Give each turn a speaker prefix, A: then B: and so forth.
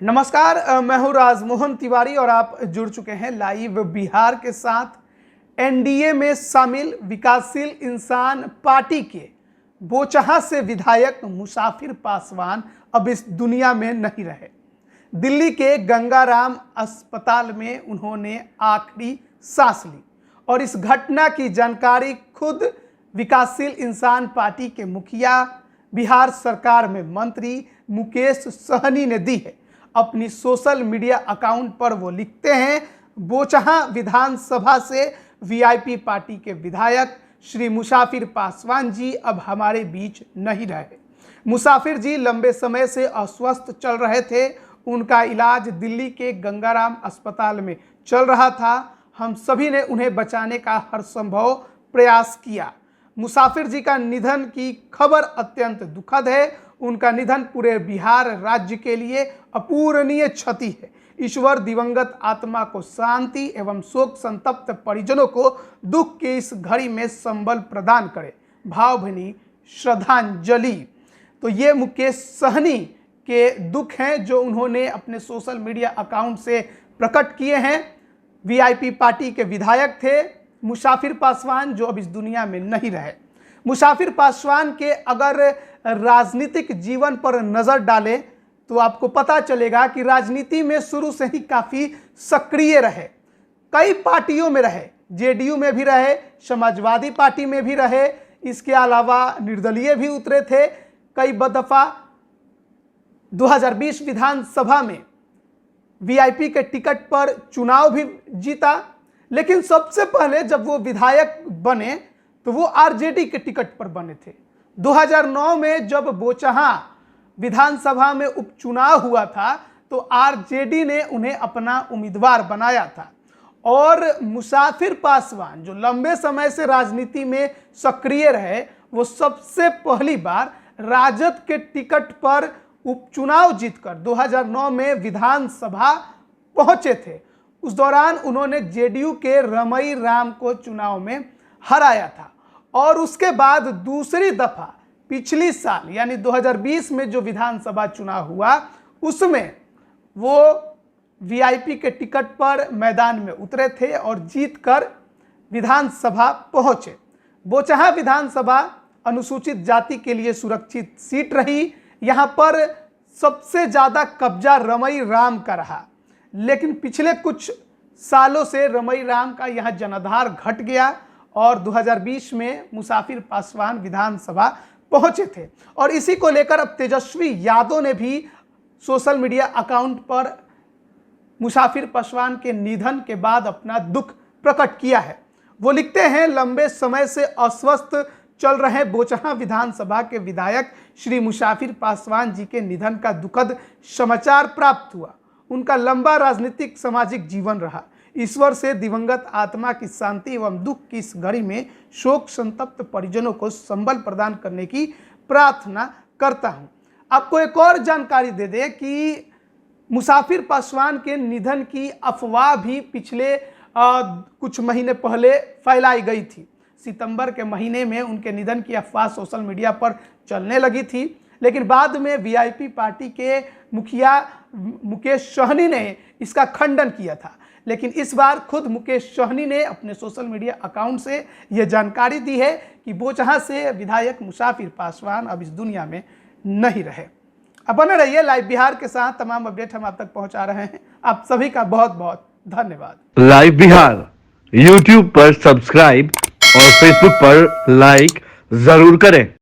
A: नमस्कार, मैं हूं राजमोहन तिवारी और आप जुड़ चुके हैं लाइव बिहार के साथ। एनडीए में शामिल विकासशील इंसान पार्टी के बोचहा से विधायक मुसाफिर पासवान अब इस दुनिया में नहीं रहे। दिल्ली के गंगाराम अस्पताल में उन्होंने आखिरी सांस ली और इस घटना की जानकारी खुद विकासशील इंसान पार्टी के मुखिया, बिहार सरकार में मंत्री मुकेश सहनी ने दी है। अपनी सोशल मीडिया अकाउंट पर वो लिखते हैं, बोचहा विधानसभा से वीआईपी पार्टी के विधायक श्री मुसाफिर पासवान जी अब हमारे बीच नहीं रहे। मुसाफिर जी लंबे समय से अस्वस्थ चल रहे थे। उनका इलाज दिल्ली के गंगाराम अस्पताल में चल रहा था। हम सभी ने उन्हें बचाने का हर संभव प्रयास किया। मुसाफिर जी का निधन की खबर अत्यंत दुखद है। उनका निधन पूरे बिहार राज्य के लिए अपूरणीय क्षति है। ईश्वर दिवंगत आत्मा को शांति एवं शोक संतप्त परिजनों को दुख के इस घड़ी में संबल प्रदान करे। भावभीनी श्रद्धांजलि। तो ये मुकेश सहनी के दुख हैं जो उन्होंने अपने सोशल मीडिया अकाउंट से प्रकट किए हैं। वीआईपी पार्टी के विधायक थे मुसाफिर पासवान, जो अब इस दुनिया में नहीं रहे। मुसाफिर पासवान के अगर राजनीतिक जीवन पर नज़र डालें तो आपको पता चलेगा कि राजनीति में शुरू से ही काफ़ी सक्रिय रहे। कई पार्टियों में रहे, जेडीयू में भी रहे, समाजवादी पार्टी में भी रहे। इसके अलावा निर्दलीय भी उतरे थे। कई दफ़ा 2020 विधानसभा में वीआईपी के टिकट पर चुनाव भी जीता। लेकिन सबसे पहले जब वो विधायक बने तो वो आरजेडी के टिकट पर बने थे। 2009 में जब बोचहा विधानसभा में उपचुनाव हुआ था तो आरजेडी ने उन्हें अपना उम्मीदवार बनाया था। और मुसाफिर पासवान जो लंबे समय से राजनीति में सक्रिय रहे, वो सबसे पहली बार राजद के टिकट पर उपचुनाव जीतकर 2009 में विधानसभा पहुंचे थे। उस दौरान उन्होंने जेडीयू के रमई राम को चुनाव में हराया था। और उसके बाद दूसरी दफा पिछली साल यानी 2020 में जो विधानसभा चुनाव हुआ, उसमें वो वीआईपी के टिकट पर मैदान में उतरे थे और जीतकर विधानसभा पहुंचे। बोचहा विधानसभा अनुसूचित जाति के लिए सुरक्षित सीट रही। यहाँ पर सबसे ज़्यादा कब्जा रमई राम का रहा। लेकिन पिछले कुछ सालों से रमई राम का यहाँ जनाधार घट गया और 2020 में मुसाफिर पासवान विधानसभा पहुंचे थे। और इसी को लेकर अब तेजस्वी यादव ने भी सोशल मीडिया अकाउंट पर मुसाफिर पासवान के निधन के बाद अपना दुख प्रकट किया है। वो लिखते हैं, लंबे समय से अस्वस्थ चल रहे बोचहा विधानसभा के विधायक श्री मुसाफिर पासवान जी के निधन का दुखद समाचार प्राप्त हुआ। उनका लंबा राजनीतिक सामाजिक जीवन रहा। ईश्वर से दिवंगत आत्मा की शांति एवं दुख की इस घड़ी में शोक संतप्त परिजनों को संबल प्रदान करने की प्रार्थना करता हूं। आपको एक और जानकारी दे दें कि मुसाफिर पासवान के निधन की अफवाह भी पिछले कुछ महीने पहले फैलाई गई थी। सितंबर के महीने में उनके निधन की अफवाह सोशल मीडिया पर चलने लगी थी। लेकिन बाद में वीआईपी पार्टी के मुखिया मुकेश सहनी ने इसका खंडन किया था। लेकिन इस बार खुद मुकेश सहनी ने अपने सोशल मीडिया अकाउंट से यह जानकारी दी है कि बोचहा से विधायक मुसाफिर पासवान अब इस दुनिया में नहीं रहे। अब बने रहिए लाइव बिहार के साथ। तमाम अपडेट हम आप तक पहुंचा रहे हैं। आप सभी का बहुत बहुत धन्यवाद।
B: लाइव बिहार यूट्यूब पर सब्सक्राइब और फेसबुक पर लाइक जरूर करें।